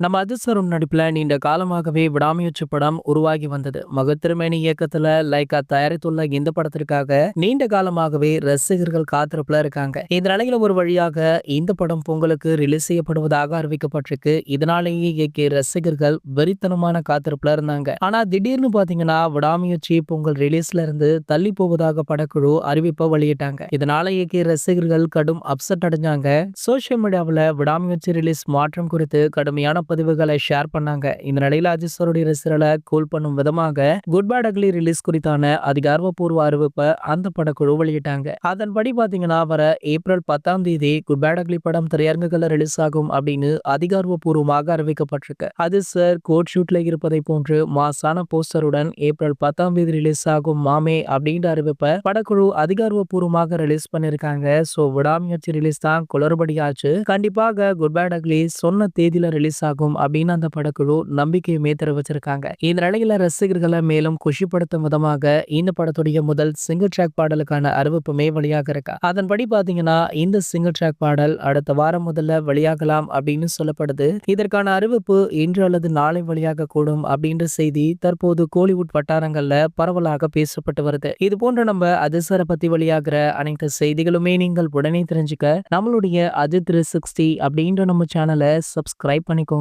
நம்ம அதிசரம் நடிப்புல நீண்ட காலமாகவே விடாமுயற்சி படம் உருவாகி வந்தது. மகத்திருமேனி இயக்கத்துல லைகா தயாரித்துள்ள இந்த படத்திற்காக நீண்ட காலமாகவே ரசிகர்கள் காத்திருப்புல இருக்காங்க. இந்த நிலையில ஒரு வழியாக இந்த படம் பொங்கலுக்கு ரிலீஸ் செய்யப்படுவதாக அறிவிக்கப்பட்டிருக்கு. இதனாலேயே இயக்கிய ரசிகர்கள் வெறித்தனமான காத்திருப்புல இருந்தாங்க. ஆனா திடீர்னு பாத்தீங்கன்னா விடாமுயற்சி பொங்கல் ரிலீஸ்ல இருந்து தள்ளி போவதாக படக்குழு அறிவிப்பை வெளியிட்டாங்க. இதனால இயக்கிய ரசிகர்கள் கடும் அப்செட் அடைஞ்சாங்க. சோசியல் மீடியாவில் விடாமுயற்சி ரிலீஸ் மாற்றம் குறித்து கடுமையான பதிவுகளை ஷேர் பண்ணாங்க. இந்த நிலையில அஜித் சாருடைய ரசிகர்களை கூல் பண்ணும் விதமாக குட் பேட் அக்லி ரிலீஸ் குறித்தான அதிகாரப்பூர்வ அறிவிப்பை அந்த படக்குழு வெளியிட்டாங்க. அதன்படி பாத்தீங்கன்னா வர ஏப்ரல் 10ஆம் தேதி குட் பேட் அக்லி படம் திரையரங்குகள்ல ரிலீஸ் ஆகும் அப்படின்னு அதிகாரப்பூர்வமாக அறிவிக்கப்பட்டிருக்கு. அஜித் சார் கோட் ஷூட்ல இருப்பதை போன்று மாசான போஸ்டருடன் ஏப்ரல் 10ஆம் தேதி ரிலீஸ் ஆகும் மாமே அப்படின்ற அறிவிப்பை படக்குழு அதிகாரப்பூர்வமாக ரிலீஸ் பண்ணிருக்காங்க. சோ விடாமுயற்சி ரிலீஸ் தான் குளறுபடியாச்சு. கண்டிப்பாக குட் பேட் அக்லி சொன்ன தேதியில ரிலீஸ் ஆகும் அப்படின்னு அந்த படக்குழு நம்பிக்கையுமே தெரிவிச்சிருக்காங்க. இந்த நிலையில ரசிகர்களை மேலும் குஷிப்படுத்தும் விதமாக இந்த படத்துடைய முதல் சிங்கிள் ட்ராக் பாடலுக்கான அறிவிப்புமே வெளியாக இருக்கு. அதன்படி பாத்தீங்கன்னா இந்த சிங்கிள் ட்ராக் பாடல் அடுத்த வாரம் முதல்ல வெளியாகலாம் அப்படின்னு சொல்லப்படுது. இதற்கான அறிவிப்பு இன்று அல்லது நாளை வெளியாக கூடும் அப்படின்ற செய்தி தற்போது கோலிவுட் வட்டாரங்கள்ல பரவலாக பேசப்பட்டு வருது. இது போன்ற நம்ம அதிசர பத்தி வெளியாகிற அனைத்து செய்திகளுமே நீங்கள் உடனே தெரிஞ்சுக்க நம்மளுடைய அஜித் 360 அப்படின்ற நம்ம சேனலை சப்ஸ்கிரைப் பண்ணிக்கோங்க.